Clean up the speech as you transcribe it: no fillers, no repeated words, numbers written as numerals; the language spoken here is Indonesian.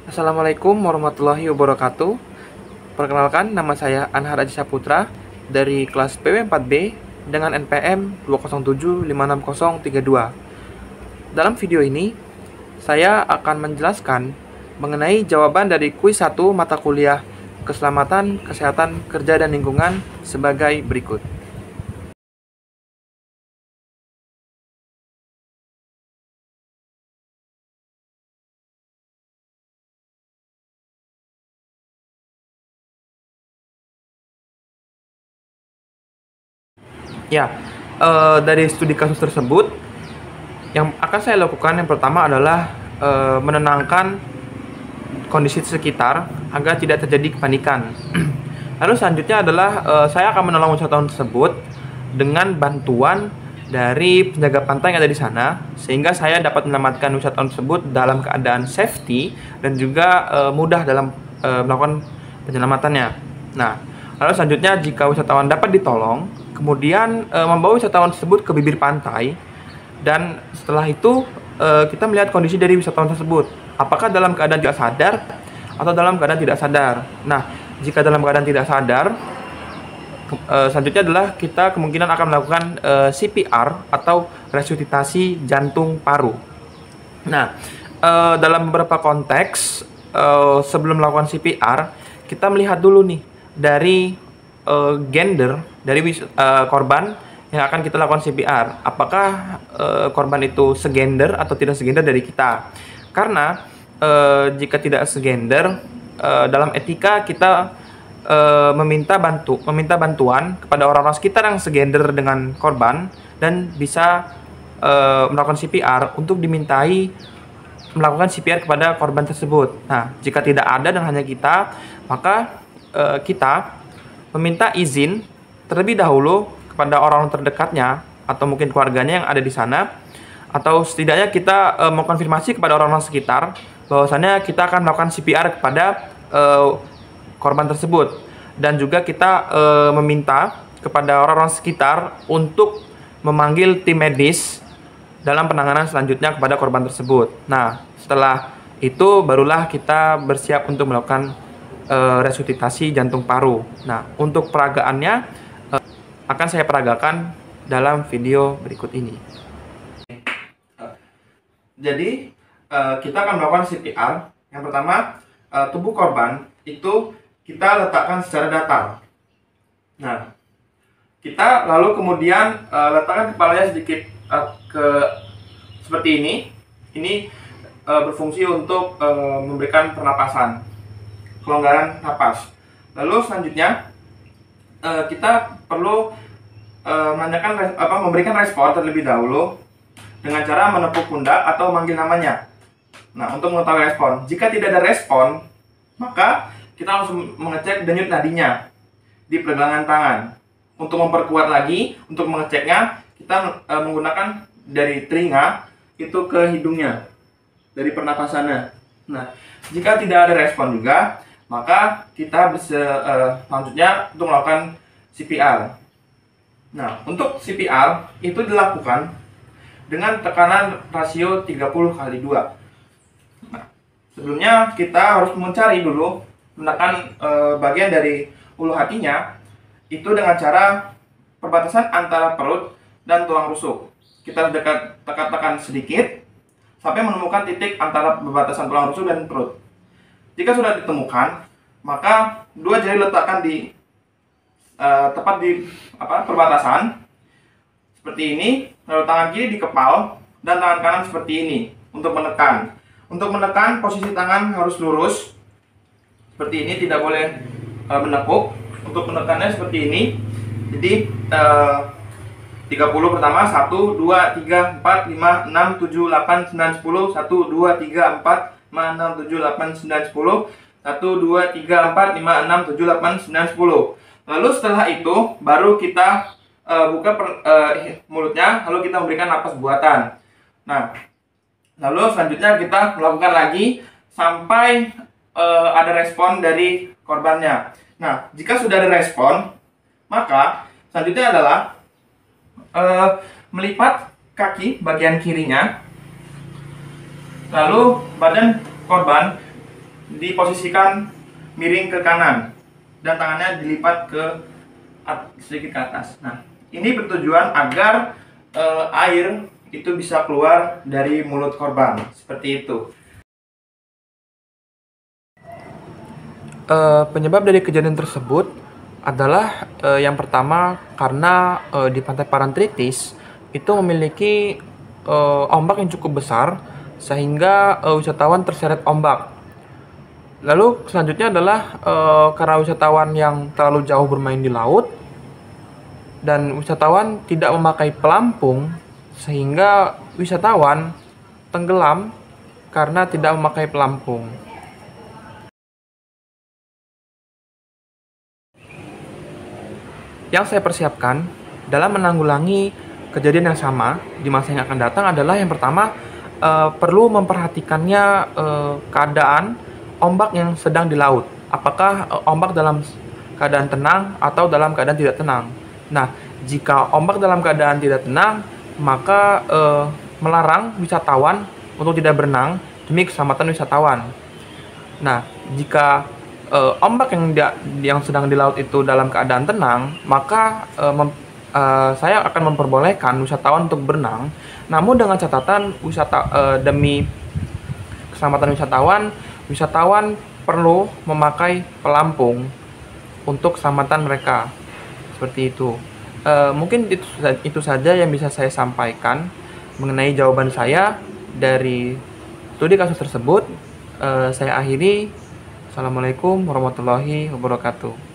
Assalamualaikum warahmatullahi wabarakatuh. Perkenalkan, nama saya Anhar Aji Saputra dari kelas PW4B dengan NPM 207566032. Dalam video ini, saya akan menjelaskan mengenai jawaban dari kuis 1 mata kuliah Keselamatan, Kesehatan, Kerja, dan Lingkungan sebagai berikut. Ya, dari studi kasus tersebut, yang akan saya lakukan yang pertama adalah menenangkan kondisi sekitar agar tidak terjadi kepanikan. Lalu selanjutnya adalah saya akan menolong wisatawan tersebut dengan bantuan dari penjaga pantai yang ada di sana, sehingga saya dapat menyelamatkan wisatawan tersebut dalam keadaan safety dan juga mudah dalam melakukan penyelamatannya. Nah, lalu selanjutnya jika wisatawan dapat ditolong, kemudian membawa wisatawan tersebut ke bibir pantai, dan setelah itu kita melihat kondisi dari wisatawan tersebut, apakah dalam keadaan tidak sadar atau dalam keadaan tidak sadar. Nah, jika dalam keadaan tidak sadar, selanjutnya adalah kita kemungkinan akan melakukan CPR atau resusitasi jantung paru. Nah, dalam beberapa konteks sebelum melakukan CPR, kita melihat dulu nih dari gender dari korban yang akan kita lakukan CPR. Apakah korban itu segender atau tidak segender dari kita? Karena jika tidak segender, dalam etika kita meminta bantuan kepada orang-orang sekitar yang segender dengan korban dan bisa melakukan CPR untuk dimintai melakukan CPR kepada korban tersebut. Nah, jika tidak ada dan hanya kita, maka kita meminta izin terlebih dahulu kepada orang terdekatnya atau mungkin keluarganya yang ada di sana, atau setidaknya kita mengkonfirmasi kepada orang-orang sekitar bahwasannya kita akan melakukan CPR kepada korban tersebut, dan juga kita meminta kepada orang-orang sekitar untuk memanggil tim medis dalam penanganan selanjutnya kepada korban tersebut. Nah, setelah itu barulah kita bersiap untuk melakukan resusitasi jantung paru. Nah, untuk peragaannya akan saya peragakan dalam video berikut ini. Jadi kita akan melakukan CPR. Yang pertama, tubuh korban itu kita letakkan secara datar. Nah, kita lalu kemudian letakkan kepalanya sedikit ke seperti ini. Ini berfungsi untuk memberikan pernapasan, kelonggaran napas. Lalu selanjutnya kita perlu memberikan respon terlebih dahulu dengan cara menepuk pundak atau manggil namanya. Nah, untuk mengetahui respon, jika tidak ada respon, maka kita langsung mengecek denyut nadinya di pergelangan tangan. Untuk memperkuat lagi, untuk mengeceknya, kita menggunakan dari telinga itu ke hidungnya, dari pernapasannya. Nah, jika tidak ada respon juga, maka kita bisa selanjutnya untuk melakukan CPR. Nah, untuk CPR itu dilakukan dengan tekanan rasio 30/2. Nah, sebelumnya kita harus mencari dulu, menekan bagian dari ulu hatinya itu dengan cara perbatasan antara perut dan tulang rusuk. Kita tekan sedikit sampai menemukan titik antara perbatasan tulang rusuk dan perut. Jika sudah ditemukan, maka dua jari letakkan di tepat di perbatasan seperti ini. Lalu tangan kiri di kepal dan tangan kanan seperti ini untuk menekan. Untuk menekan, posisi tangan harus lurus seperti ini, tidak boleh menekuk. Untuk menekannya seperti ini. Jadi 30 pertama, 1, 2, 3, 4, 5, 6, 7, 8, 9, 10. 1, 2, 3, 4, 5, 6, 7, 8, 9, 10. 1, 2, 3, 4, 5, 6, 7, 8, 9, 10. Lalu setelah itu baru kita buka mulutnya, lalu kita memberikan napas buatan. Nah, lalu selanjutnya kita melakukan lagi sampai ada respon dari korbannya. Nah, jika sudah ada respon, maka selanjutnya adalah melipat kaki bagian kirinya, lalu badan korban diposisikan miring ke kanan dan tangannya dilipat sedikit ke atas. Nah, ini bertujuan agar air itu bisa keluar dari mulut korban, seperti itu. Penyebab dari kejadian tersebut adalah yang pertama karena di Pantai Parangtritis itu memiliki ombak yang cukup besar sehingga wisatawan terseret ombak. Lalu selanjutnya adalah karena wisatawan yang terlalu jauh bermain di laut dan wisatawan tidak memakai pelampung sehingga wisatawan tenggelam karena tidak memakai pelampung. Yang saya persiapkan dalam menanggulangi kejadian yang sama di masa yang akan datang adalah yang pertama, perlu memperhatikannya keadaan ombak yang sedang di laut. Apakah ombak dalam keadaan tenang atau dalam keadaan tidak tenang. Nah, jika ombak dalam keadaan tidak tenang, maka melarang wisatawan untuk tidak berenang demi keselamatan wisatawan. Nah, jika ombak yang sedang di laut itu dalam keadaan tenang, maka saya akan memperbolehkan wisatawan untuk berenang, namun dengan catatan demi keselamatan wisatawan perlu memakai pelampung untuk keselamatan mereka. Seperti itu. Mungkin itu saja yang bisa saya sampaikan mengenai jawaban saya dari studi kasus tersebut. Saya akhiri. Assalamualaikum warahmatullahi wabarakatuh.